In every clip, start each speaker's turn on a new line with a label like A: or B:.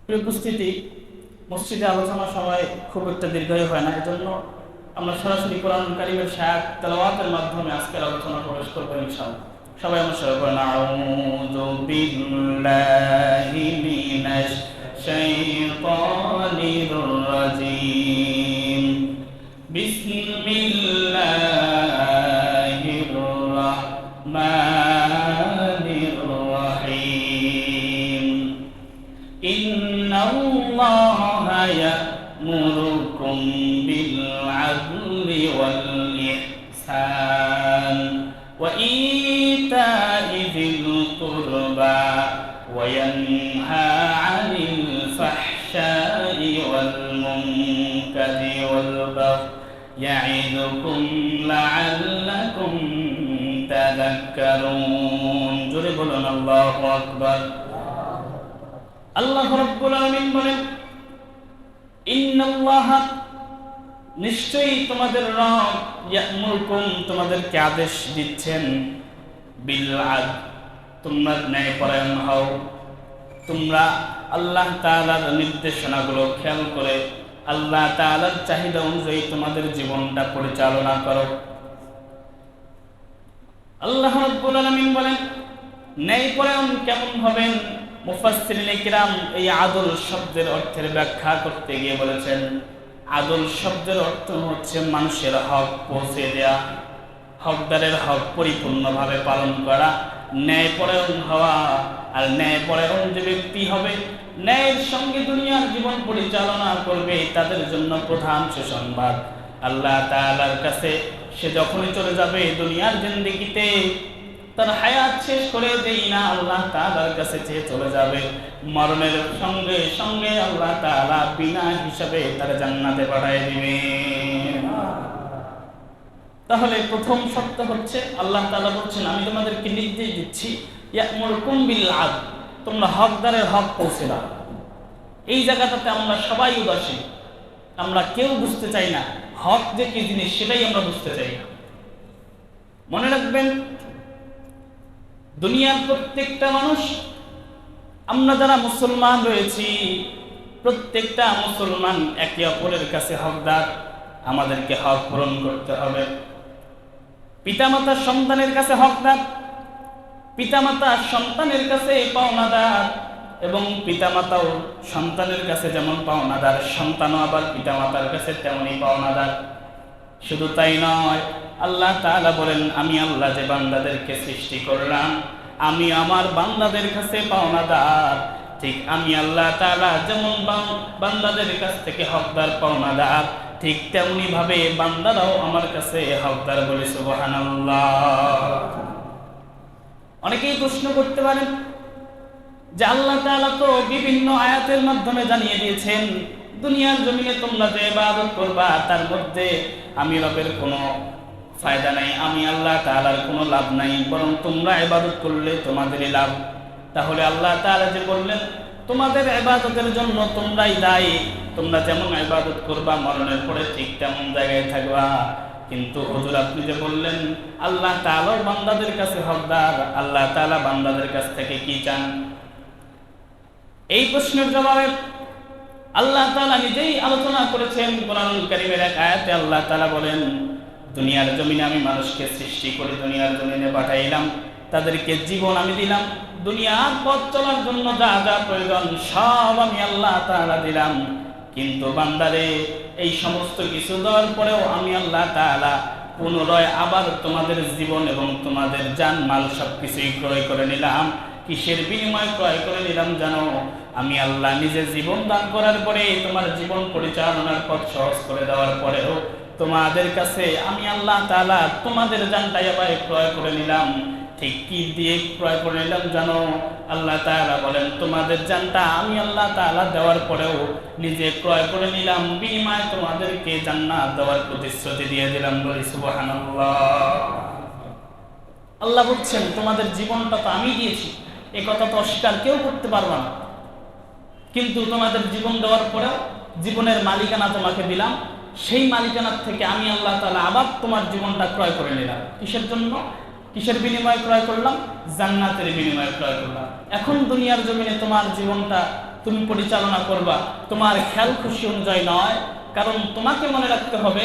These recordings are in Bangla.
A: প্রিয় উপস্থিতি, মসজিদে আলোচনার সময় খুব একটা দীর্ঘ হয় না, এজন্য আমরা সরাসরি কোরআন কারীমের শায়াত তেলাওয়াতের মাধ্যমে আজকের আলোচনা প্রবেশ করবো ইনশাআল্লাহ। সবাই আমার সবাই বলেন আউযু বিল্লাহি মিনাশ শাইতানির রাজীম। বিসমিল্লাহির রাহমানির রাহিম। ইন্নাল্লাহা ইয়া'মুরুকুম বিল আদলি ওয়াল ইহসান ওয়া ইতা'i যিল কুরবা ওয়া ইয়ানহা 'আনিল ফাহশা'i ওয়াল মুনকারি ওয়াল বাগই ইয়া'iদুকুম লা'আল্লাকুম তাযাক্কারুন। জোরে বলুন আল্লাহু আকবার। আল্লাহ রাব্বুল আলামিন বলেন, ইন্নাল্লাহা, নিশ্চয়ই তোমাদের রব, ইয়া'মুরুকুম, তোমাদেরকে আদেশ দিচ্ছেন, বিল আদল, তোমরা ন্যায়পরায়ণ হও, তোমরা আল্লাহ তাআলার নির্দেশনাগুলো খেয়াল করে আল্লাহ তাআলার চাহিদা অনুযায়ী তোমাদের জীবনটা পরিচালনা করো। আল্লাহ রাব্বুল আলামিন বলেন, ন্যায়পরায়ণ কেমন হবেন? মুফাসসিরিনে কিরাম এই আদল শব্দের অর্থের ব্যাখ্যা করতে গিয়ে বলেছেন, আদল শব্দের অর্থ হচ্ছে মানুষের হক পৌঁছে দেয়া, হকদারের হক পরিপূর্ণভাবে পালন করা, ন্যায়পরায়ণ হওয়া। আর ন্যায়পরায়ণ যে ব্যক্তি হবে, ন্যায়ের সঙ্গে দুনিয়ার জীবন পরিচালনা করবে, তাদের জন্য প্রধান সুসংবাদ আল্লাহ তাআলার কাছে সে যখনই চলে যাবে দুনিয়ার জিন্দেগিতে, তার হায়াত শেষ করে দেই না, আল্লাহ তাআলার কাছে চেয়ে চলে যাবে, মরণের সঙ্গে সঙ্গে আল্লাহ তাআলা বিনা হিসাবে তার জান্নাতে পাঠিয়ে দিবেন। তাহলে প্রথম শর্ত হচ্ছে, আল্লাহ তাআলা বলছেন, আমি তোমাদেরকে নির্দেশ দিচ্ছি, ইয়া'মুরুকুম বিল আদল, তোমরা হকদারের হক পৌঁছে দাও। এই জায়গাটাতে আমরা সবাই উদাসীন, আমরা কেউ বুঝতে চাই না হক যে কি জিনিস, সেটাই আমরা বুঝতে চাই না। মনে রাখবেন, দুনিয়ার প্রত্যেকটা মানুষ, আমরা যারা মুসলমান রয়েছি, প্রত্যেকটা মুসলমান একে অপরের কাছে হকদার। আমাদেরকে হক পূরণ করতে হবে। পিতামাতা সন্তানের কাছে হকদার, পিতামাতা সন্তানের কাছে পাওনাদার, এবং পিতামাতাও সন্তানের কাছে যেমন পাওনাদার, সন্তানও আবার পিতামাতার কাছে তেমনই পাওনাদার। শুধু তাই নয়, আল্লাহ তাআলা বলেন, আমি আল্লাহ যে বান্দাদেরকে সৃষ্টি করলাম, আমি আমার বান্দাদের কাছে পাওনাদার। ঠিক আমি আল্লাহ তাআলা যেমন বান্দাদের কাছ থেকে হকদার পাওনাদার, ঠিক তেমনি ভাবে বান্দারাও আমার কাছে হকদার। বলে সুবহানাল্লাহ। অনেকেই প্রশ্ন করতে পারেন যে আল্লাহ তাআলা তো বিভিন্ন আয়াতের মাধ্যমে জানিয়ে দিয়েছেন, দুনিয়ার জমিনে তোমরা যে ইবাদত করবা তার মধ্যে আমি রবের কোনো ফায়দা নাই, আমি আল্লাহ তাআলার কোনো লাভ নাই, বরং তোমরা ইবাদত করলে তোমাদেরই লাভ। তাহলে আল্লাহ তাআলা যে বললেন তোমাদের ইবাদতের জন্য তোমরাই দায়ী, তোমরা যেমন ইবাদত করবা মরণের পরে ঠিক তেমন জায়গায় থাকবা। কিন্তু হুজুর, আপনি যে বললেন আল্লাহ তাআলা বান্দাদের কাছে হকদার, আল্লাহ তাআলা বান্দাদের কাছ থেকে কি চান? এই প্রশ্নের জবাবে আল্লাহ তাআলা নিজেই আলোচনা করেছেন। কোরআনুল কারীমের এক আয়াতে আল্লাহ তাআলা বলেন, দুনিয়ার জমিনে আমি মানুষকে সৃষ্টি করে দুনিয়ার জমিনে পাঠাইলাম, তাদেরকে জীবন আমি দিলাম, দুনিয়ার পথ চলার জন্য যা যা প্রয়োজন সব আমি আল্লাহ তাআলা দিলাম। কিন্তু বান্দারে, এই সমস্ত কিছু দেওয়ার পরেও আমি আল্লাহ তাআলা পুনরায় আবার তোমাদের জীবন এবং তোমাদের জানমাল সবকিছুই ক্রয় করে নিলাম। কিসের বিনিময়ে ক্রয় করে নিলাম জানো? আমি আল্লাহ নিজে জীবন দান করার পরে, তোমার জীবন পরিচালনার পথ সহজ করে দেওয়ার পরেও তোমাদের কাছে আমি আল্লাহ তাআলা তোমাদের জানটাই আবার ক্রয় করে নিলাম। ঠিক কি দিয়ে ক্রয় করে নিলাম জানো? আল্লাহ তাআলা বলেন, তোমাদের জানটা আমি আল্লাহ তাআলা দেওয়ার পরেও নিজে ক্রয় করে নিলাম, বিনিময়ে তোমাদেরকে জান্নাত দেওয়ার প্রতিশ্রুতি দিয়ে দিলাম। বলি সুবহানাল্লাহ। আল্লাহ বলছেন, তোমাদের জীবনটা তো আমি দিয়েছি, এ কথা তো অস্বীকার কেউ করতে পারবে না। কিন্তু তোমাদের জীবন দেওয়ার পরেও জীবনের মালিকানা তোমাকে দিলাম, সেই মালিকানার থেকে আমি আল্লাহ তাআলা আবার তোমার জীবনটা ক্রয় করে নিলাম। কিসের জন্য? কিসের বিনিময়ে ক্রয় করলাম? জান্নাতের বিনিময়ে ক্রয় করলাম। এখন দুনিয়ার জমিনে তোমার জীবনটা তুমি পরিচালনা করবা, তোমার খেয়াল খুশি অনুযায়ী নয়। কারণ তোমাকে মনে রাখতে হবে,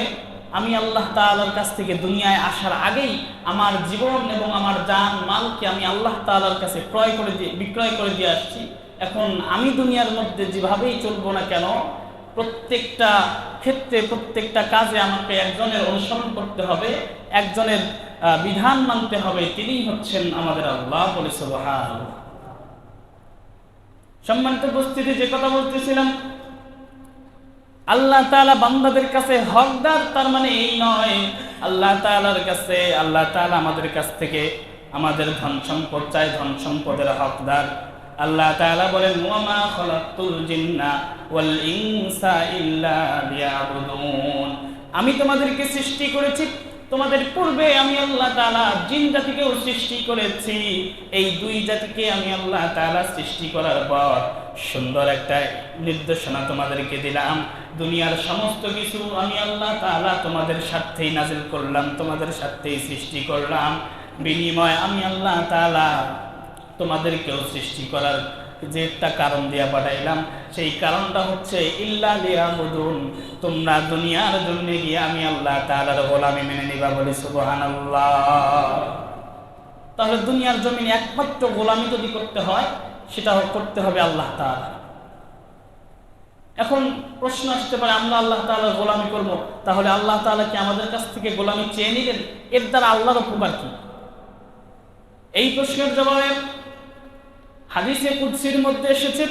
A: আমি আল্লাহ তাআলার কাছ থেকে দুনিয়ায় আসার আগেই আমার জীবন এবং আমার জান মালকে আমি আল্লাহ তাআলার কাছে বিক্রয় করে দিয়ে আসছি। এখন আমি দুনিয়ার মধ্যে যেভাবেই চলবো না কেন, প্রত্যেকটা ক্ষেত্রে প্রত্যেকটা কাজে আমাকে একজনের অনুসরণ করতে হবে, একজনের বিধান মানতে হবে, তিনি হচ্ছেন আমাদের আল্লাহ। বলে সুবহানাল্লাহ। সম্মানিত উপস্থিতি, যে কথা বলতেছিলাম, আল্লাহ তাআলা বান্দাদের কাছে হকদার, তার মানে এই নয় আল্লাহ তাআলার কাছে আল্লাহ তাআলা আমাদের কাছ থেকে আমাদের ধন সম্পদ চাই, ধন সম্পদের হকদার। আল্লাহ তাআলা বলেন, ওয়ামা খালাকতুল জিন্না ওয়াল ইনসা ইল্লা লিয়াবুদুন। আমি তোমাদেরকে সৃষ্টি করেছি, তোমাদের পূর্বে আমি আল্লাহ তাআলা জিন জাতিকেও সৃষ্টি করেছি। এই দুই জাতিকে আমি আল্লাহ তাআলা সৃষ্টি করার পর সুন্দর একটা নির্দেশনা তোমাদেরকে দিলাম। দুনিয়ার সমস্ত কিছু আমি আল্লাহ তাআলা তোমাদের স্বার্থেই নাজিল করলাম, তোমাদের স্বার্থেই সৃষ্টি করলাম। বিনিময় আমি আল্লাহ তাআলা তোমাদেরকেও সৃষ্টি করার যে একটা কারণ দিয়া পাঠাইলাম, সেই কারণটা হচ্ছে ইল্লা লিয়াবুদুন, তোমরা দুনিয়ার জন্য গিয়ে আমি আল্লাহ তাআলার গোলামি মেনে নিবা। বলি সুবহানাল্লাহ। তাহলে দুনিয়ার জমিনে একমাত্র গোলামি যদি করতে হয়, সেটা করতে হবে আল্লাহ তাআলা। এখন প্রশ্ন আসতে পারে, আমরা আল্লাহ তাআলার গোলামি করব, তাহলে আল্লাহ তাআলা কি আমাদের কাছ থেকে গোলামি চেয়ে নিলেন? এর দ্বারা আল্লাহর উপকার কি? এই প্রশ্নের জবাবে হাদিসে কুদসির মধ্যে এসেছে,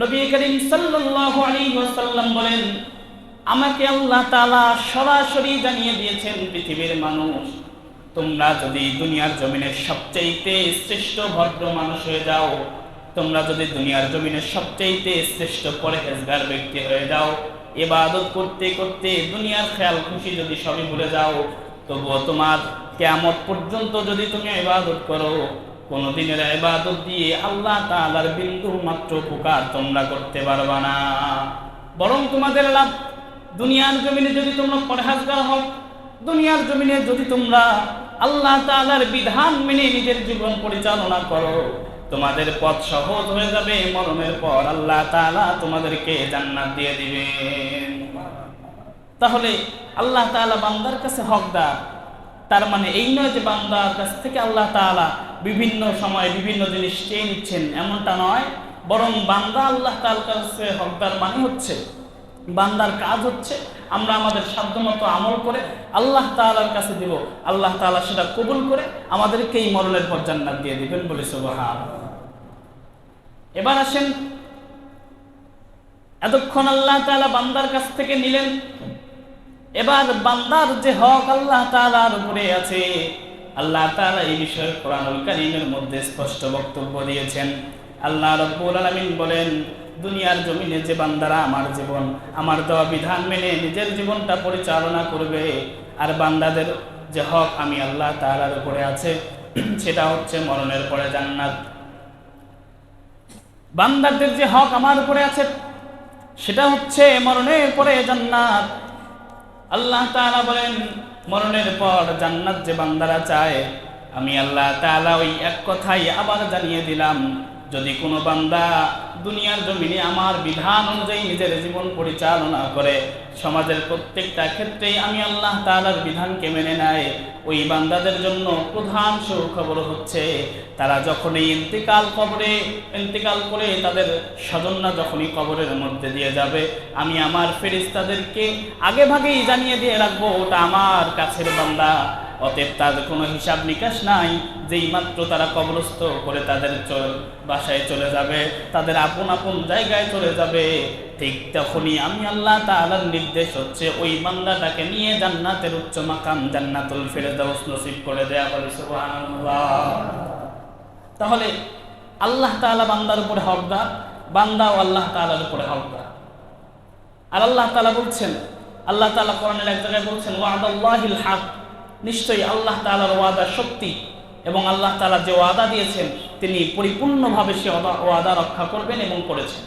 A: নবী করিম সাল্লাল্লাহু আলাইহি ওয়াসাল্লাম বলেন, আমাকে আল্লাহ তাআলা সরাসরি জানিয়ে দিয়েছেন, পৃথিবীর মানুষ, তোমরা যদি দুনিয়ার জমিনের সবচেয়ে শ্রেষ্ঠ ভদ্র মানুষ হয়ে যাও, তোমরা যদি দুনিয়ার জমিনের সবচেয়ে শ্রেষ্ঠ পরহেজগার ব্যক্তি হয়ে যাও, ইবাদত করতে করতে দুনিয়ার খেয়াল খুশি যদি সবই ভুলে যাও, তবুও তোমার কিয়ামত পর্যন্ত যদি তুমি ইবাদত করো, কোন দিনের ইবাদত দিয়ে আল্লাহ তাআলার বিন্দু মাত্র উপকার তোমরা করতে পারবা না। বরং তোমাদের লাভ, দুনিয়ার জমিনে যদি তোমরা পরহেজগার হও, দুনিয়ার জমিনে যদি তোমরা আল্লাহ তাআলার বিধান মেনে নিজের জীবন পরিচালনা করো, তোমাদের পথ সহজ হয়ে যাবে। মরণের পর আল্লাহ তাআলা তোমাদেরকে জান্নাত দিয়ে দিবেন। তাহলে আল্লাহ তাআলা বান্দার কাছে হকদার, তার মানে এই নয় যে বান্দার কাছ থেকে আল্লাহ তাআলা বিভিন্ন সময়ে বিভিন্ন জিনিস চেয়ে নিচ্ছেন, এমনটা নয়। বরং বান্দা আল্লাহ তাআলার কাছে হকদার মানে হচ্ছে, বান্দার কাজ হচ্ছে আমরা আমাদের সাধ্যমতো আমল করে আল্লাহ তাআলার কাছে দিব, আল্লাহ তাআলা সেটা কবুল করে আমাদেরকে এই মরণের পর জান্নাত দিয়ে দিবেন। বলে সুবহানাল্লাহ। এবার আসেন, এতক্ষণ আল্লাহ তাআলা বান্দার কাছ থেকে নিলেন, এবার বান্দার যে হক আল্লাহ তাআলার উপরে আছে, আল্লাহ তাআলা এই বিষয়ে কোরআনুল কারীমের মধ্যে স্পষ্ট বক্তব্য দিয়েছেন। আল্লাহ রাব্বুল আলামিন বলেন, দুনিয়ার জমিনে যে বান্দারা আমার জীবন, আমার দেওয়া বিধান মেনে নিজের জীবনটা পরিচালনা করবে, আর বান্দাদের যে হক আমি আল্লাহ তাআলার উপরে আছে, সেটা হচ্ছে মরণের পরে জান্নাত। বান্দাদের যে হক আমার উপরে আছে, সেটা হচ্ছে মরণের পরে জান্নাত। আল্লাহ তাআলা বলেন, মরণের পর জান্নাত যে বান্দারা চায়, আমি আল্লাহ তাআলা ওই এক কথাই আবার জানিয়ে দিলাম, যদি কোনো বান্দা দুনিয়ার জমিনে আমার বিধান অনুযায়ী নিজের জীবন পরিচালনা করে, সমাজের প্রত্যেকটা ক্ষেত্রেই আমি আল্লাহ তাআলার বিধানকে মেনে নেয়, ওই বান্দাদের জন্য প্রধান সুখবর হচ্ছে, তারা যখনই ইন্তিকাল করে তাদের স্বজনরা যখনই কবরের মধ্যে দিয়ে যাবে, আমি আমার ফেরেশতাদেরকে আগে ভাগেই জানিয়ে দিয়ে রাখবো, ওটা আমার কাছের বান্দা। অতএব তার কোনো হিসাব নিকাশ নাই, যেই মাত্র তারা কবরস্থ করে তাদের বাসায় চলে যাবে, তাদের আপন আপন জায়গায় চলে যাবে, ঠিক তখনই আমি আল্লাহ তাআলার নির্দেশ হচ্ছে ওই বান্দাটাকে নিয়ে জান্নাতের উচ্চ মাকাম জান্নাতুল ফেরদাউস নসিব করে দেয়া। বলে সুবহানাল্লাহ। তাহলে আল্লাহ তাআলা বান্দার উপরে হকদার, বান্দাও আল্লাহ তাআলার উপরে হকদার। আর আল্লাহ তাআলা বলছেন, আল্লাহ তাআলা কোরআনের এক জায়গায় বলছেন, ওয়াদাল্লাহিল হক, নিশ্চয়ই আল্লাহ তাআলার ওয়াদা সত্যি, এবং আল্লাহ তাআলা যে ওয়াদা দিয়েছেন তিনি পরিপূর্ণভাবে সে ওয়াদা রক্ষা করবেন এবং করেছেন।